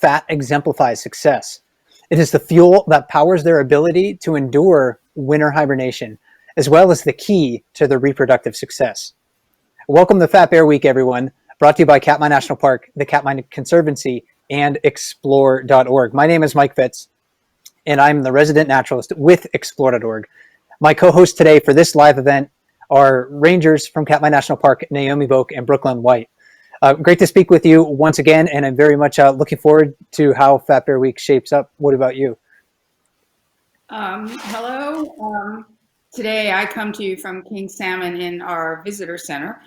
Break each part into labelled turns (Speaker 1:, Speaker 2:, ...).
Speaker 1: fat exemplifies success. It is the fuel that powers their ability to endure winter hibernation, as well as the key to their reproductive success. Welcome to Fat Bear Week, everyone. Brought to you by Katmai National Park, the Katmai Conservancy, and Explore.org. My name is Mike Fitz, and I'm the resident naturalist with Explore.org. My co-hosts today for this live event are rangers from Katmai National Park, Naomi Boak and Brooklyn White. Great to speak with you once again, and I'm very much looking forward to how Fat Bear Week shapes up. What about you?
Speaker 2: Hello. Today I come to you from King Salmon in our visitor center,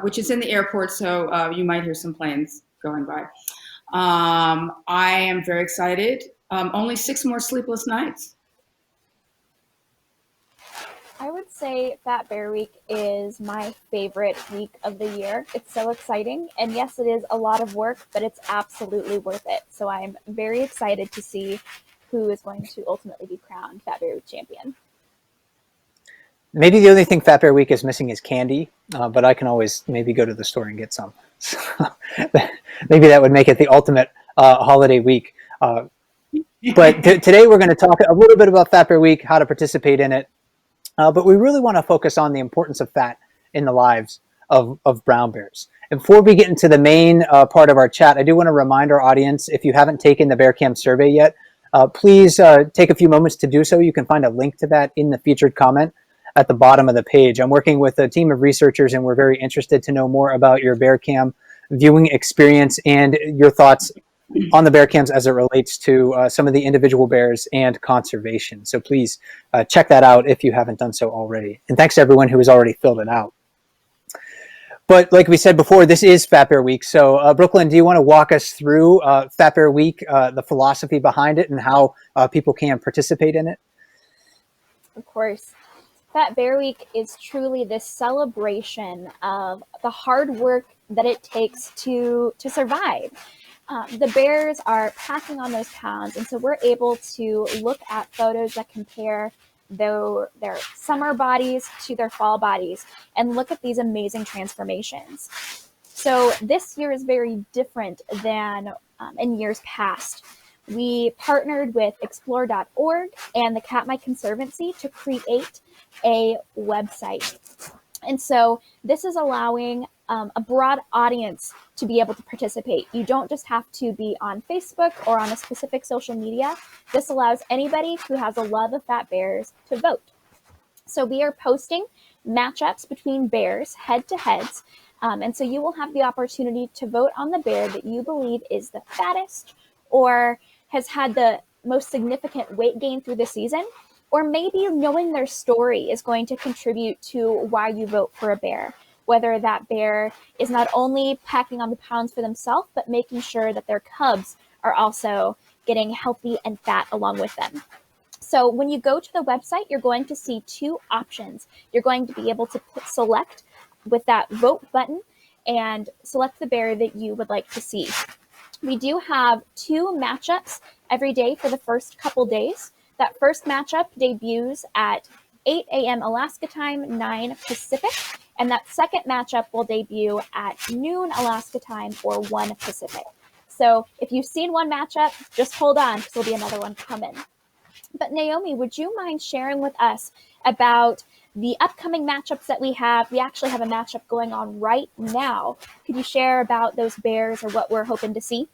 Speaker 2: which is in the airport, so you might hear some planes going by. I am very excited. Only 6 more sleepless nights.
Speaker 3: I would say Fat Bear Week is my favorite week of the year. It's so exciting, and yes, it is a lot of work, but it's absolutely worth it. So I'm very excited to see who is going to ultimately be crowned Fat Bear Week champion.
Speaker 1: Maybe the only thing Fat Bear Week is missing is candy, but I can always maybe go to the store and get some. So maybe that would make it the ultimate holiday week. But today we're going to talk a little bit about Fat Bear Week, how to participate in it. But we really want to focus on the importance of fat in the lives of brown bears. And before we get into the main part of our chat, I do want to remind our audience, if you haven't taken the Bear Cam survey yet, please take a few moments to do so. You can find a link to that in the featured comment at the bottom of the page. I'm working with a team of researchers, and we're very interested to know more about your Bear Cam viewing experience and your thoughts on the bear cams as it relates to some of the individual bears and conservation. So please check that out if you haven't done so already. And thanks to everyone who has already filled it out. But like we said before, this is Fat Bear Week. So Brooklyn, do you want to walk us through Fat Bear Week, the philosophy behind it, and how people can participate in it?
Speaker 3: Of course. Fat Bear Week is truly this celebration of the hard work that it takes to survive. The bears are packing on those pounds, and so we're able to look at photos that compare their summer bodies to their fall bodies and look at these amazing transformations. So this year is very different than in years past. We partnered with Explore.org and the Katmai Conservancy to create a website. And so this is allowing a broad audience to be able to participate. You don't just have to be on Facebook or on a specific social media. This allows anybody who has a love of fat bears to vote. So we are posting matchups between bears head-to-heads. And so you will have the opportunity to vote on the bear that you believe is the fattest or has had the most significant weight gain through the season. Or maybe knowing their story is going to contribute to why you vote for a bear. Whether that bear is not only packing on the pounds for themselves, but making sure that their cubs are also getting healthy and fat along with them. So when you go to the website, you're going to see 2 options. You're going to be able to select with that vote button and select the bear that you would like to see. We do have 2 matchups every day for the first couple days. That first matchup debuts at 8 a.m. Alaska time, 9 Pacific. And that second matchup will debut at noon Alaska time or 1 Pacific. So if you've seen one matchup, just hold on because there'll be another one coming. But Naomi, would you mind sharing with us about the upcoming matchups that we have? We actually have a matchup going on right now. Could you share about those bears or what we're hoping to see?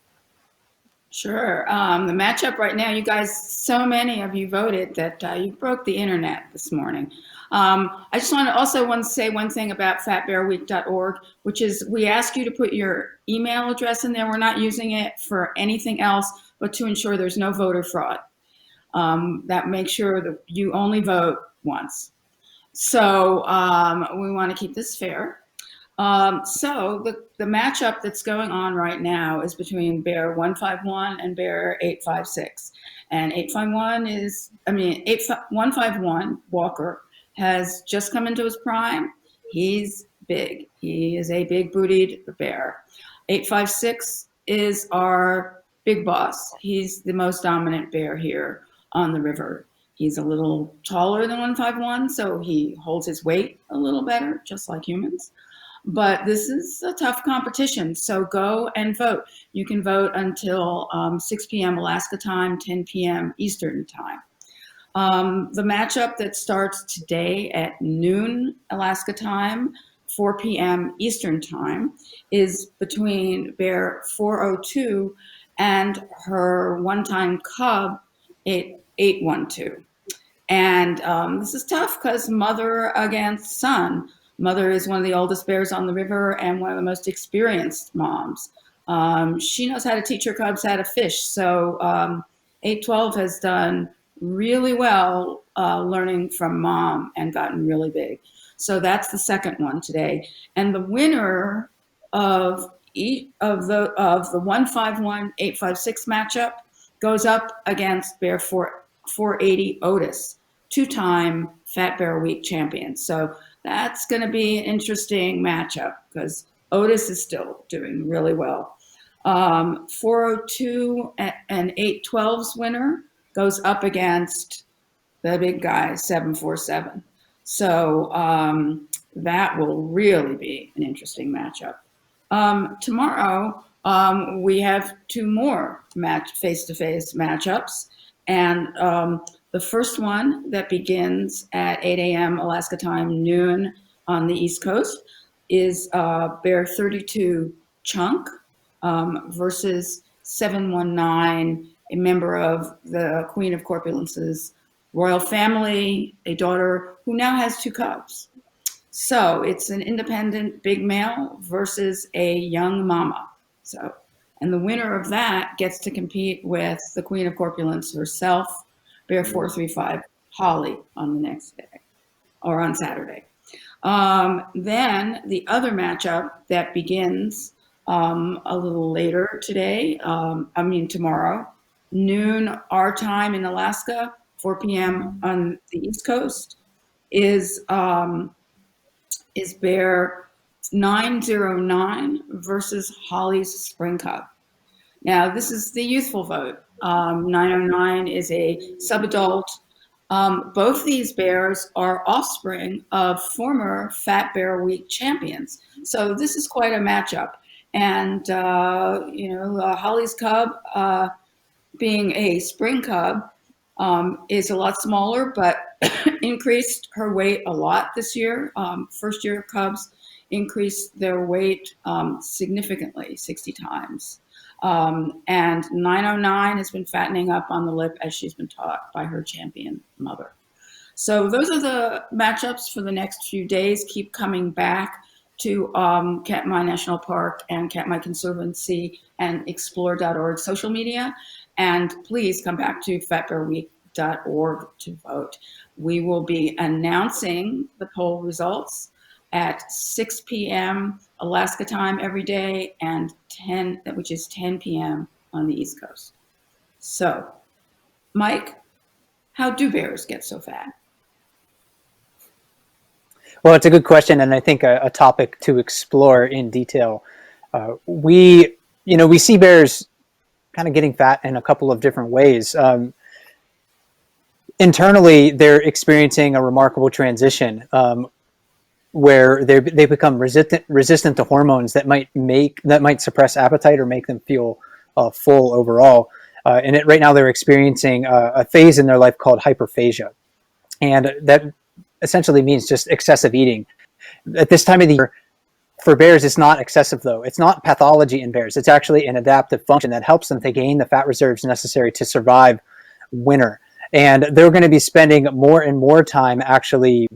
Speaker 2: Sure. The matchup right now, you guys, so many of you voted that you broke the internet this morning. I just want to say one thing about fatbearweek.org, which is we ask you to put your email address in there. We're not using it for anything else, but to ensure there's no voter fraud. That makes sure that you only vote once. So we want to keep this fair. So the matchup that's going on right now is between bear 151 and bear 856. And 151 Walker has just come into his prime. He's big. He is a big bootied bear. 856 is our big boss. He's the most dominant bear here on the river. He's a little taller than 151, so he holds his weight a little better, just like humans. But this is a tough competition, so go and vote. You can vote until 6 p.m. Alaska time, 10 p.m. Eastern time. The matchup that starts today at noon Alaska time, 4 p.m. Eastern time, is between bear 402 and her one-time cub 812. And this is tough because mother against son. Mother is one of the oldest bears on the river and one of the most experienced moms. She knows how to teach her cubs how to fish. So 812 has done really well learning from mom and gotten really big. So that's the second one today. And the winner of the 151-856 matchup goes up against bear 480 Otis, two-time Fat Bear Week champion. So that's going to be an interesting matchup because Otis is still doing really well. 402 and 812's winner goes up against the big guy, 747. So that will really be an interesting matchup. Tomorrow, we have two more face-to-face matchups. And the first one that begins at 8 a.m. Alaska time, noon on the East Coast, is bear 32 Chunk versus 719, a member of the Queen of Corpulence's royal family, a daughter who now has two cubs. So it's an independent big male versus a young mama. So, and the winner of that gets to compete with the Queen of Corpulence herself, bear 435 Holly, on the next day or on Saturday. Then the other matchup that begins a little later today, tomorrow, noon our time in Alaska, 4 p.m. on the East Coast, is bear 909 versus Holly's Spring Cub. Now, this is the youthful vote. 909 is a subadult. Both these bears are offspring of former Fat Bear Week champions. So this is quite a matchup. And, Holly's cub, being a spring cub, is a lot smaller, but increased her weight a lot this year. First year cubs increased their weight significantly, 60 times. And 909 has been fattening up on the lip as she's been taught by her champion mother. So those are the matchups for the next few days. Keep coming back to Katmai National Park and Katmai Conservancy and explore.org social media. And please come back to fatbearweek.org to vote. We will be announcing the poll results at 6 p.m. Alaska time every day, and 10 p.m. on the East Coast. So, Mike, how do bears get so fat?
Speaker 1: Well, it's a good question, and I think a topic to explore in detail. We see bears kind of getting fat in a couple of different ways. Internally, they're experiencing a remarkable transition where they become resistant to hormones that might suppress appetite or make them feel full overall. And right now, they're experiencing a phase in their life called hyperphagia, and that essentially means just excessive eating. At this time of the year, for bears, it's not excessive, though. It's not pathology in bears. It's actually an adaptive function that helps them to gain the fat reserves necessary to survive winter. And they're going to be spending more and more time actually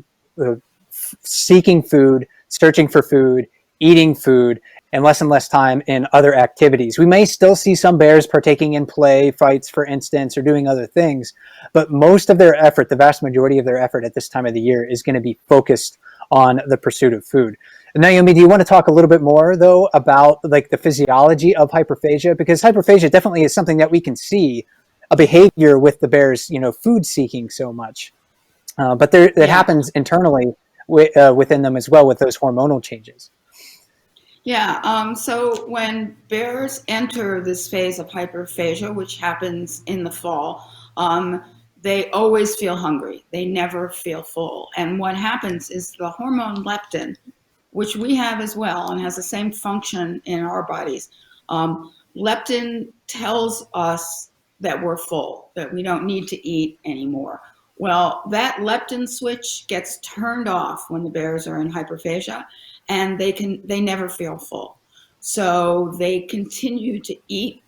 Speaker 1: seeking food, searching for food, eating food, and less time in other activities. We may still see some bears partaking in play, fights, for instance, or doing other things, but most of their effort, the vast majority of their effort at this time of the year, is going to be focused on the pursuit of food. Naomi, do you want to talk a little bit more, though, about like the physiology of hyperphagia? Because hyperphagia definitely is something that we can see, a behavior with the bears, food seeking so much. But it happens internally within them as well with those hormonal changes.
Speaker 2: Yeah, so when bears enter this phase of hyperphagia, which happens in the fall, they always feel hungry. They never feel full. And what happens is the hormone leptin which we have as well and has the same function in our bodies. Leptin tells us that we're full, that we don't need to eat anymore. Well, that leptin switch gets turned off when the bears are in hyperphagia, and they never feel full. So they continue to eat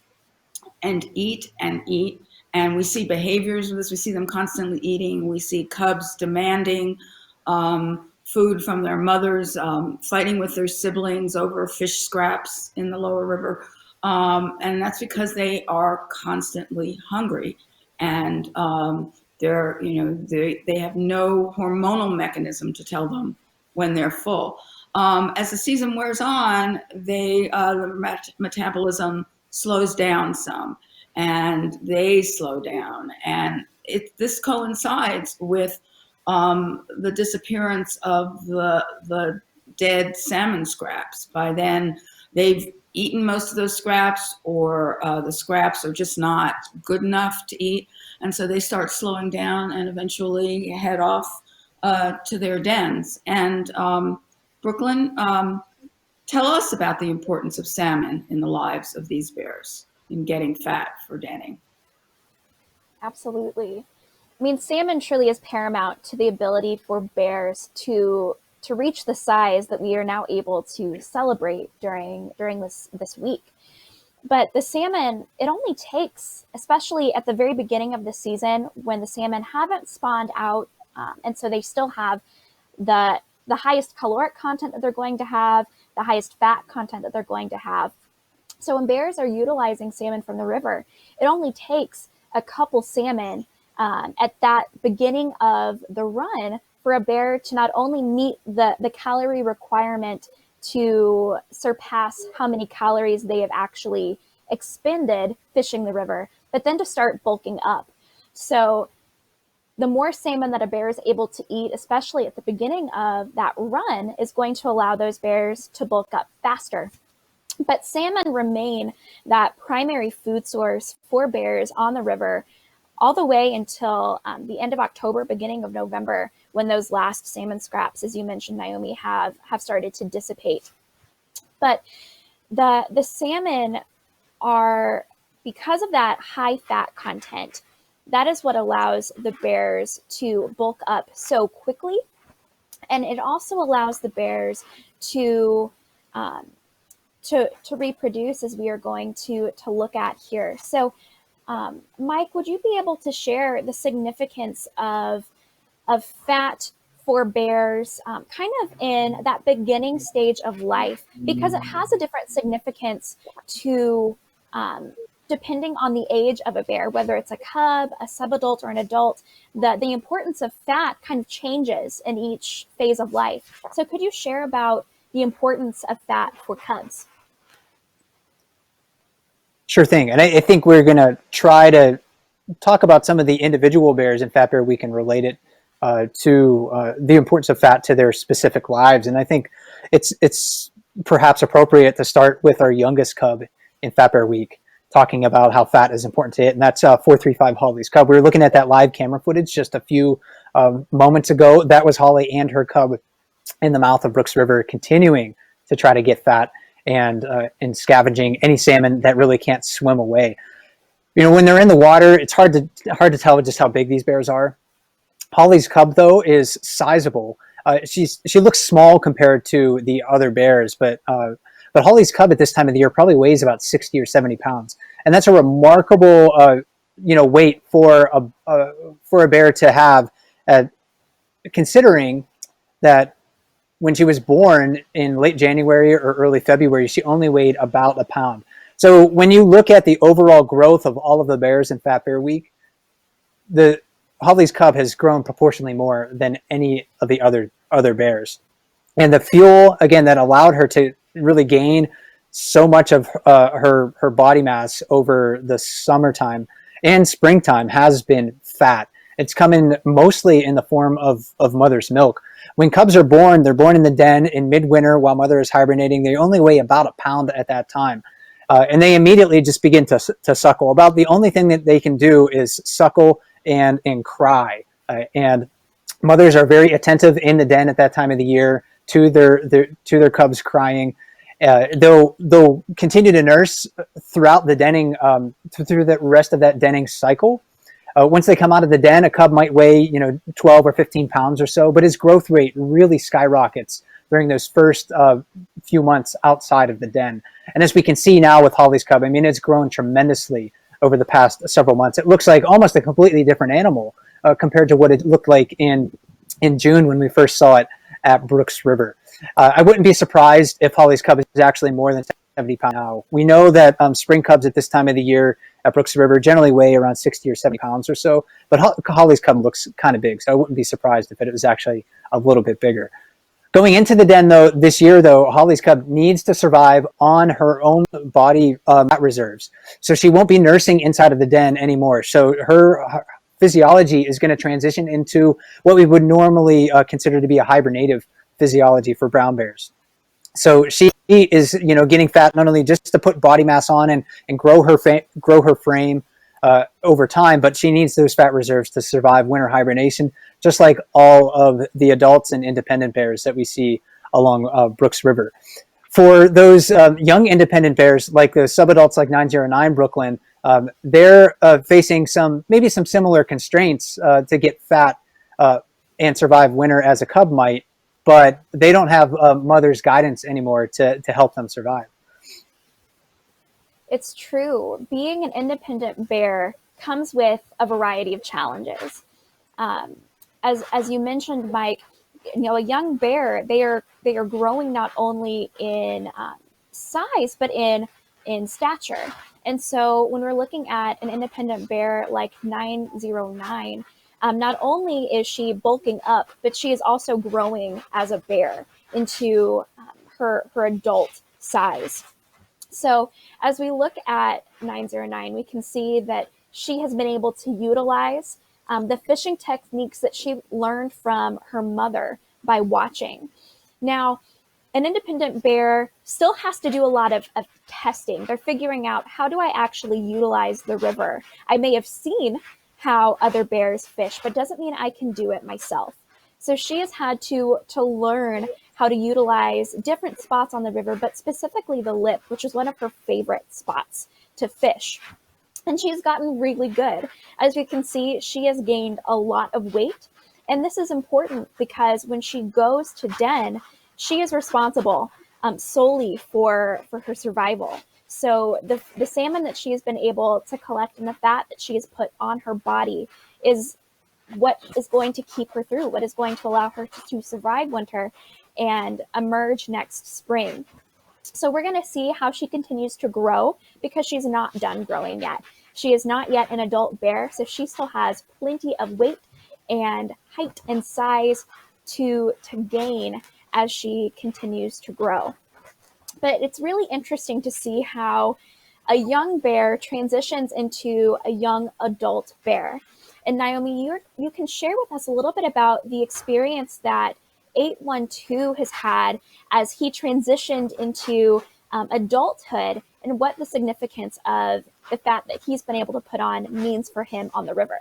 Speaker 2: and eat and eat. And we see behaviors of this. We see them constantly eating. We see cubs demanding food from their mothers, fighting with their siblings over fish scraps in the lower river. And that's because they are constantly hungry. And they have no hormonal mechanism to tell them when they're full. As the season wears on, the metabolism slows down some, and they slow down, and this coincides with the disappearance of the dead salmon scraps. By then, they've eaten most of those scraps, or the scraps are just not good enough to eat, and so they start slowing down and eventually head off to their dens. And Brooklyn, tell us about the importance of salmon in the lives of these bears in getting fat for denning.
Speaker 3: Absolutely. I mean, salmon truly is paramount to the ability for bears to reach the size that we are now able to celebrate during this week. But the salmon, it only takes, especially at the very beginning of the season when the salmon haven't spawned out, and so they still have the highest caloric content that they're going to have, the highest fat content that they're going to have. So when bears are utilizing salmon from the river, it only takes a couple salmon at that beginning of the run for a bear to not only meet the calorie requirement to surpass how many calories they have actually expended fishing the river, but then to start bulking up. So the more salmon that a bear is able to eat, especially at the beginning of that run, is going to allow those bears to bulk up faster. But salmon remain that primary food source for bears on the river all the way until the end of October, beginning of November, when those last salmon scraps, as you mentioned, Naomi, have started to dissipate. But the salmon are, because of that high fat content, that is what allows the bears to bulk up so quickly. And it also allows the bears to reproduce, as we are going to look at here. So, Mike, would you be able to share the significance of fat for bears kind of in that beginning stage of life? Because it has a different significance to depending on the age of a bear, whether it's a cub, a subadult, or an adult. The importance of fat kind of changes in each phase of life. So could you share about the importance of fat for cubs?
Speaker 1: Sure thing. And I think we're going to try to talk about some of the individual bears in Fat Bear Week and relate it to the importance of fat to their specific lives. And I think it's perhaps appropriate to start with our youngest cub in Fat Bear Week, talking about how fat is important to it. And that's 435 Holly's cub. We were looking at that live camera footage just a few moments ago. That was Holly and her cub in the mouth of Brooks River, continuing to try to get fat and scavenging any salmon that really can't swim away. You know, when they're in the water, it's hard to tell just how big these bears are. Holly's cub, though, is sizable. She looks small compared to the other bears, but Holly's cub at this time of the year probably weighs about 60 or 70 pounds, and that's a remarkable weight for a bear to have, considering that when she was born in late January or early February, she only weighed about a pound. So when you look at the overall growth of all of the bears in Fat Bear Week, the Holly's cub has grown proportionally more than any of the other bears. And the fuel, again, that allowed her to really gain so much of her body mass over the summertime and springtime has been fat. It's coming mostly in the form of mother's milk. When cubs are born, they're born in the den in midwinter while mother is hibernating. They only weigh about a pound at that time. And they immediately just begin to suckle. About the only thing that they can do is suckle and cry. And mothers are very attentive in the den at that time of the year to their cubs crying. They'll continue to nurse throughout the denning, through the rest of that denning cycle. Once they come out of the den, a cub might weigh 12 or 15 pounds or so, but his growth rate really skyrockets during those first few months outside of the den. And as we can see now with Holly's cub, I mean, it's grown tremendously over the past several months. It looks like almost a completely different animal compared to what it looked like in June when we first saw it at Brooks River. I wouldn't be surprised if Holly's cub is actually more than 70 pounds now. We know that spring cubs at this time of the year at Brooks River generally weigh around 60 or 70 pounds or so, but Holly's cub looks kind of big, so I wouldn't be surprised if it was actually a little bit bigger. Going into the den this year, Holly's cub needs to survive on her own body fat reserves. So she won't be nursing inside of the den anymore. So her physiology is going to transition into what we would normally consider to be a hibernative physiology for brown bears. So she is, getting fat not only just to put body mass on and grow her frame over time, but she needs those fat reserves to survive winter hibernation, just like all of the adults and independent bears that we see along Brooks River. For those young independent bears, like the subadults like 909 Brooklyn, they're facing maybe some similar constraints to get fat and survive winter as a cub might, but they don't have mother's guidance anymore to help them survive.
Speaker 3: It's true. Being an independent bear comes with a variety of challenges. As you mentioned, Mike, a young bear, they are growing not only in size but in stature. And so when we're looking at an independent bear like 909, not only is she bulking up, but she is also growing as a bear into her adult size. So as we look at 909, we can see that she has been able to utilize the fishing techniques that she learned from her mother by watching. Now, an independent bear still has to do a lot of testing. They're figuring out, how do I actually utilize the river? I may have seen how other bears fish, but doesn't mean I can do it myself. So she has had to learn how to utilize different spots on the river, but specifically the lip, which is one of her favorite spots to fish. And she's gotten really good. As we can see, she has gained a lot of weight. And this is important because when she goes to den, she is responsible solely for her survival. So the salmon that she has been able to collect and the fat that she has put on her body is what is going to keep her through, what is going to allow her to survive winter and emerge next spring. So we're going to see how she continues to grow because she's not done growing yet. She is not yet an adult bear, so she still has plenty of weight and height and size to gain as she continues to grow. But it's really interesting to see how a young bear transitions into a young adult bear. And Naomi, you can share with us a little bit about the experience that 812 has had as he transitioned into adulthood and what the significance of the fat that he's been able to put on means for him on the river.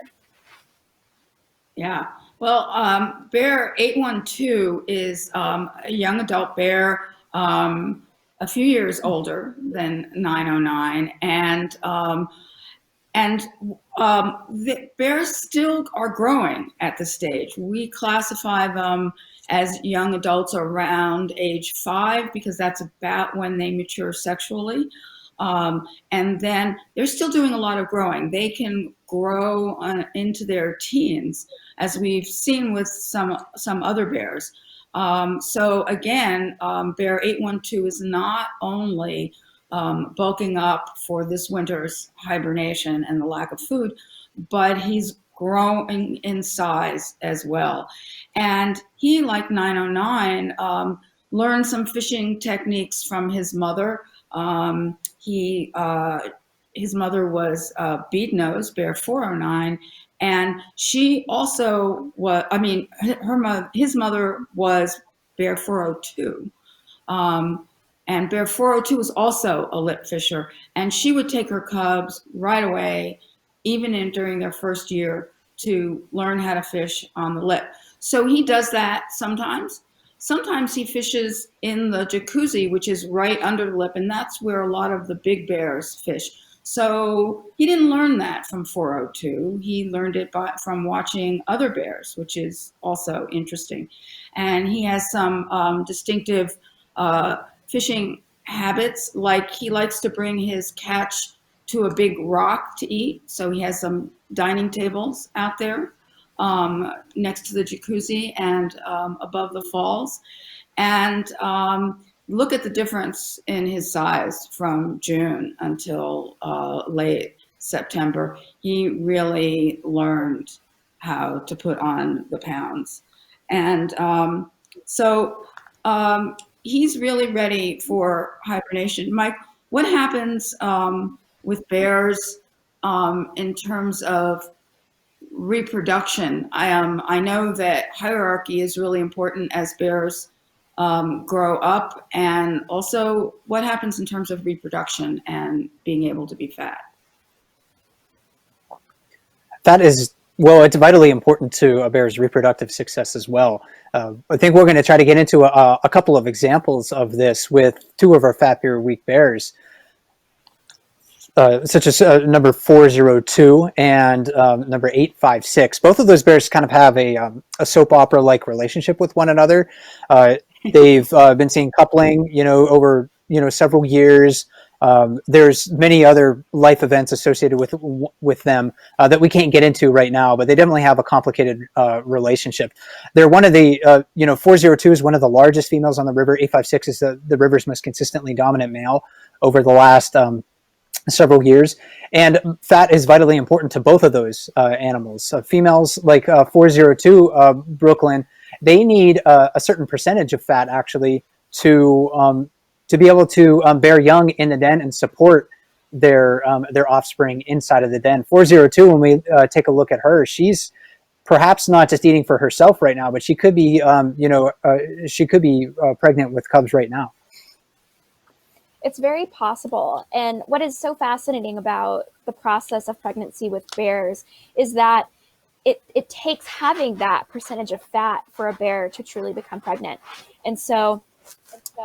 Speaker 2: Yeah, well, bear 812 is a young adult bear, a few years older than 909, and the bears still are growing at this stage. We classify them as young adults around age 5 because that's about when they mature sexually. And then they're still doing a lot of growing. They can grow into their teens, as we've seen with some other bears. So again, bear 812 is not only bulking up for this winter's hibernation and the lack of food, but he's growing in size as well. And he, like 909, learned some fishing techniques from his mother. His mother was bead nose, bear 409, and she also was, his mother was bear 402. And bear 402 was also a lip fisher, and she would take her cubs right away, even during their first year, to learn how to fish on the lip. So he does that sometimes. sometimes he fishes in the jacuzzi, which is right under the lip, and that's where a lot of the big bears fish. So he didn't learn that from 402. He learned it from watching other bears, which is also interesting. And he has some distinctive fishing habits, like he likes to bring his catch to a big rock to eat. So he has some dining tables out there next to the jacuzzi and above the falls. And look at the difference in his size from June until late September. He really learned how to put on the pounds. And so he's really ready for hibernation. Mike, what happens with bears in terms of reproduction? I know that hierarchy is really important as bears grow up, and also what happens in terms of reproduction and being able to be fat?
Speaker 1: That is, well, it's vitally important to a bear's reproductive success as well. I think we're going to try to get into a couple of examples of this with two of our Fat Bear Week bears, such as number 402 and number 856. Both of those bears kind of have a soap opera-like relationship with one another. They've been seeing coupling, over several years. There's many other life events associated with them that we can't get into right now, but they definitely have a complicated relationship. They're one of the 402 is one of the largest females on the river. 856 is the river's most consistently dominant male over the last several years, and fat is vitally important to both of those animals. Females like 402 Brooklyn, they need a certain percentage of fat actually to be able to bear young in the den and support their offspring inside of the den. 402, when we take a look at her, she's perhaps not just eating for herself right now, but she could be pregnant with cubs right now.
Speaker 3: It's very possible. And what is so fascinating about the process of pregnancy with bears is that it takes having that percentage of fat for a bear to truly become pregnant. And so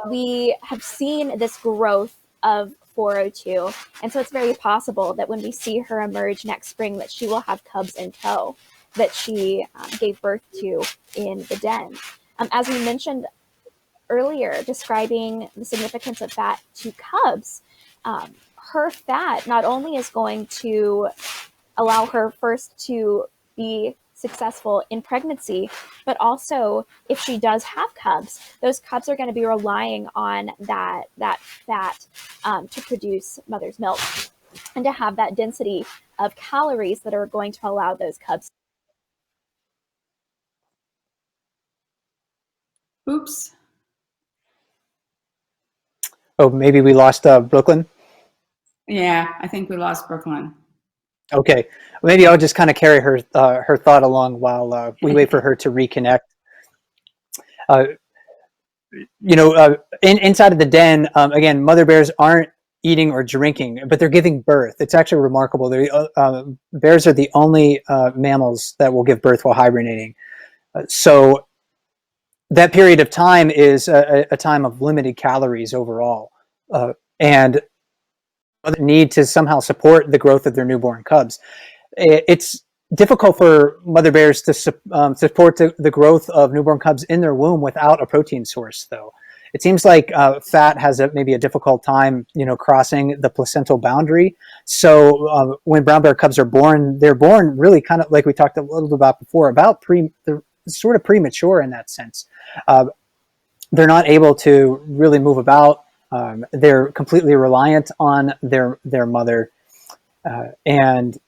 Speaker 3: we have seen this growth of 402. And so it's very possible that when we see her emerge next spring, that she will have cubs in tow that she gave birth to in the den. As we mentioned earlier, describing the significance of fat to cubs, her fat not only is going to allow her first to be successful in pregnancy, but also if she does have cubs, those cubs are going to be relying on that fat to produce mother's milk and to have that density of calories that are going to allow those cubs.
Speaker 2: Oops.
Speaker 1: Oh, maybe we lost Brooklyn.
Speaker 2: Yeah, I think we lost Brooklyn.
Speaker 1: Okay, maybe I'll just kind of carry her thought along while we wait for her to reconnect. Inside of the den, again, mother bears aren't eating or drinking, but they're giving birth. It's actually remarkable. Bears are the only mammals that will give birth while hibernating. So that period of time is a time of limited calories overall, and need to somehow support the growth of their newborn cubs. It's difficult for mother bears to support the growth of newborn cubs in their womb without a protein source, though. It seems like fat has maybe a difficult time, crossing the placental boundary. So when brown bear cubs are born, they're born really kind of like we talked a little about before, they're sort of premature in that sense. They're not able to really move about. They're completely reliant on their mother, and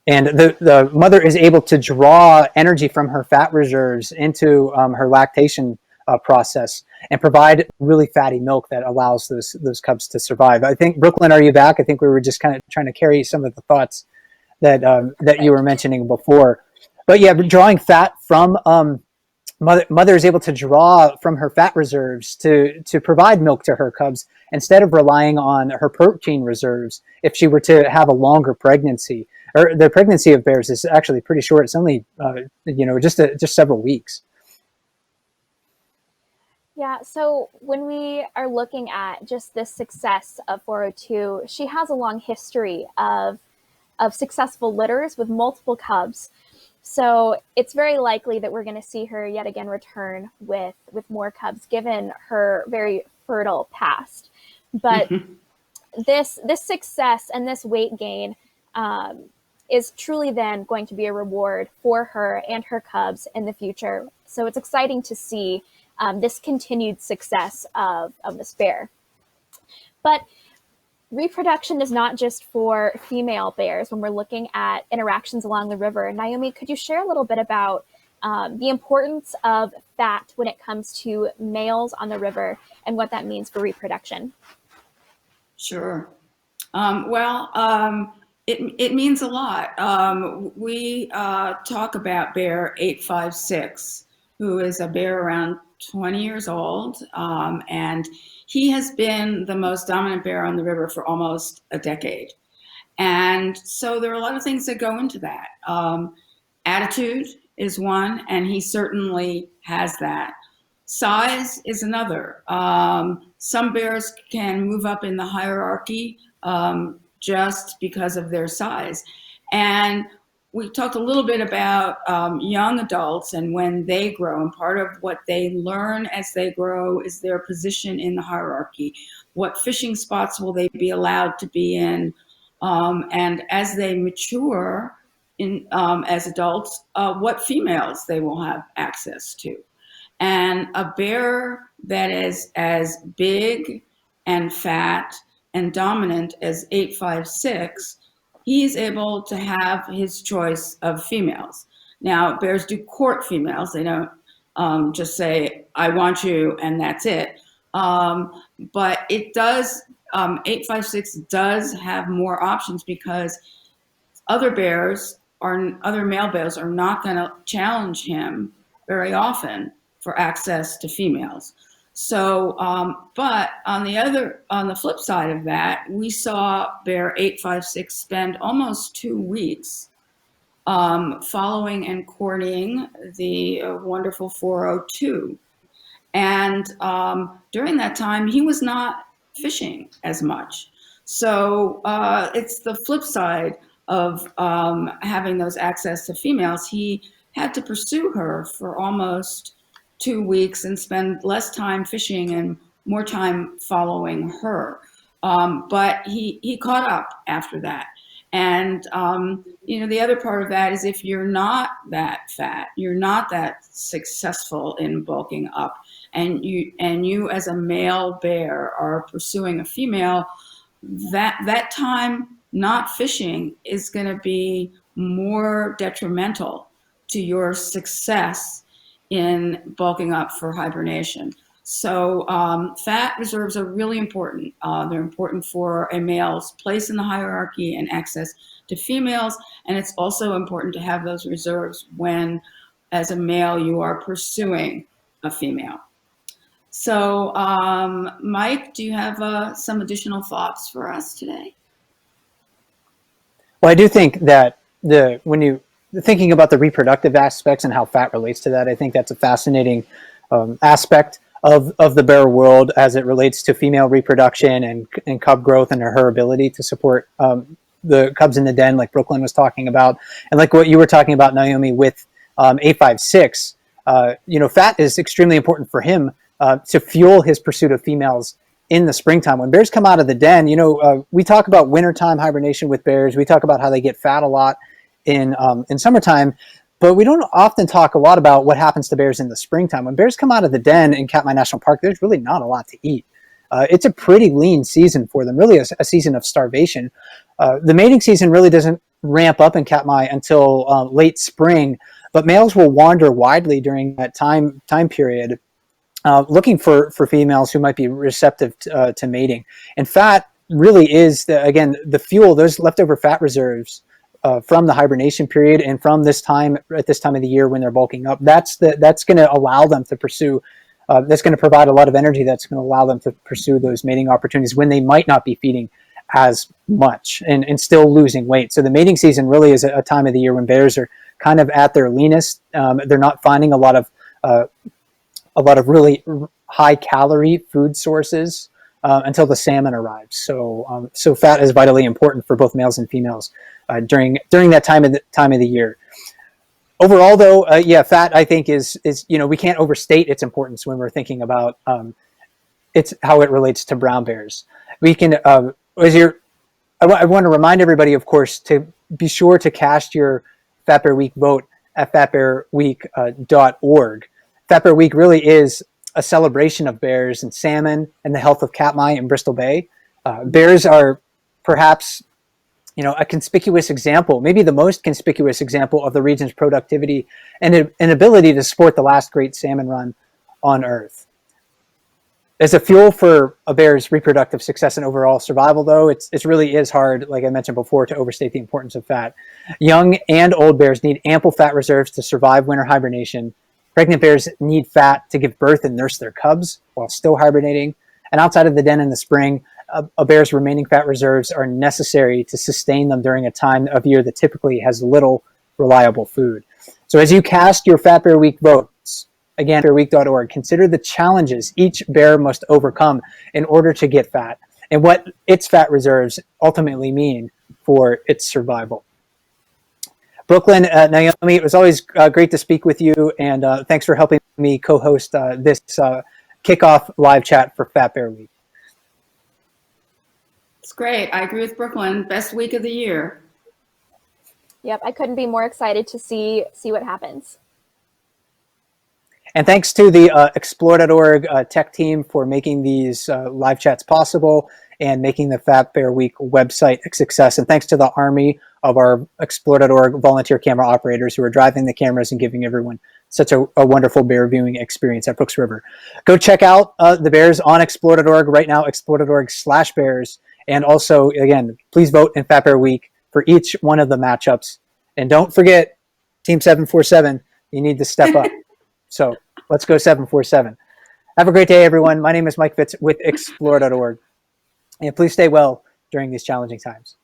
Speaker 1: the mother is able to draw energy from her fat reserves into her lactation process and provide really fatty milk that allows those cubs to survive. I think, Brooklyn, are you back? I think we were just kind of trying to carry some of the thoughts that you were mentioning before. But yeah, drawing fat from mother is able to draw from her fat reserves to provide milk to her cubs instead of relying on her protein reserves if she were to have a longer pregnancy. Or the pregnancy of bears is actually pretty short. It's only just several weeks.
Speaker 3: Yeah, so when we are looking at just the success of 402, she has a long history of successful litters with multiple cubs. So it's very likely that we're going to see her yet again return with more cubs, given her very fertile past. But this success and this weight gain is truly then going to be a reward for her and her cubs in the future. So it's exciting to see this continued success of this bear. But reproduction is not just for female bears when we're looking at interactions along the river. Naomi, could you share a little bit about the importance of fat when it comes to males on the river and what that means for reproduction?
Speaker 2: Sure. It means a lot. We talk about bear 856, who is a bear around 20 years old, and he has been the most dominant bear on the river for almost a decade. And so there are a lot of things that go into that. Attitude is one, and he certainly has that. Size is another. Some bears can move up in the hierarchy just because of their size. And we talked a little bit about young adults and when they grow, and part of what they learn as they grow is their position in the hierarchy. What fishing spots will they be allowed to be in? And as they mature as adults, what females they will have access to. And a bear that is as big and fat and dominant as 856, he's able to have his choice of females. Now, bears do court females. They don't just say, I want you, and that's it. But it does, 856 does have more options because other male bears are not going to challenge him very often for access to females. So, but on the flip side of that, we saw bear 856 spend almost 2 weeks following and courting the wonderful 402. And during that time, he was not fishing as much. So it's the flip side of having those access to females. He had to pursue her for almost 2 weeks and spend less time fishing and more time following her. But he caught up after that. And the other part of that is if you're not that fat, you're not that successful in bulking up, and you as a male bear are pursuing a female, that time not fishing is going to be more detrimental to your success in bulking up for hibernation. So fat reserves are really important. They're important for a male's place in the hierarchy and access to females. And it's also important to have those reserves when, as a male, you are pursuing a female. So, Mike, do you have some additional thoughts for us today?
Speaker 1: Well, I do think that when you thinking about the reproductive aspects and how fat relates to that, I think that's a fascinating aspect of the bear world as it relates to female reproduction and cub growth and her ability to support the cubs in the den, like Brooklyn was talking about, and like what you were talking about, Naomi, with 856. Fat is extremely important for him to fuel his pursuit of females in the springtime. When bears come out of the den, we talk about wintertime hibernation with bears. We talk about how they get fat a lot in summertime, but we don't often talk a lot about what happens to bears in the springtime. When bears come out of the den in Katmai National Park, there's really not a lot to eat. It's a pretty lean season for them, really a season of starvation. The mating season really doesn't ramp up in Katmai until late spring, but males will wander widely during that time period, looking for females who might be receptive to mating. And fat really is, the fuel, those leftover fat reserves from the hibernation period and from at this time of the year when they're bulking up. That's going to allow them to pursue, that's going to provide a lot of energy that's going to allow them to pursue those mating opportunities when they might not be feeding as much and still losing weight. So the mating season really is a time of the year when bears are kind of at their leanest. They're not finding a lot of really high calorie food sources until the salmon arrives. So fat is vitally important for both males and females during that time of the year. Overall, though, fat I think is we can't overstate its importance when we're thinking about it's how it relates to brown bears. We can I want to remind everybody, of course, to be sure to cast your Fat Bear Week vote at fatbearweek.org. Fat Bear Week really is a celebration of bears and salmon and the health of Katmai and Bristol Bay. Bears are perhaps a conspicuous example, maybe the most conspicuous example of the region's productivity and an ability to support the last great salmon run on Earth. As a fuel for a bear's reproductive success and overall survival, though, it really is hard, like I mentioned before, to overstate the importance of fat. Young and old bears need ample fat reserves to survive winter hibernation. Pregnant bears need fat to give birth and nurse their cubs while still hibernating. And outside of the den in the spring, a bear's remaining fat reserves are necessary to sustain them during a time of year that typically has little reliable food. So as you cast your Fat Bear Week votes, again, fatbearweek.org, consider the challenges each bear must overcome in order to get fat and what its fat reserves ultimately mean for its survival. Brooklyn, Naomi, it was always great to speak with you, and thanks for helping me co-host this kickoff live chat for Fat Bear Week.
Speaker 2: It's great. I agree with Brooklyn. Best week of the year.
Speaker 3: Yep, I couldn't be more excited to see what happens.
Speaker 1: And thanks to the Explore.org tech team for making these live chats possible and making the Fat Bear Week website a success. And thanks to the army of our Explore.org volunteer camera operators who are driving the cameras and giving everyone such a wonderful bear viewing experience at Brooks River. Go check out the bears on Explore.org right now, explore.org/bears. And also, again, please vote in Fat Bear Week for each one of the matchups. And don't forget, Team 747, you need to step up. So let's go 747. Have a great day, everyone. My name is Mike Fitz with Explore.org. And please stay well during these challenging times.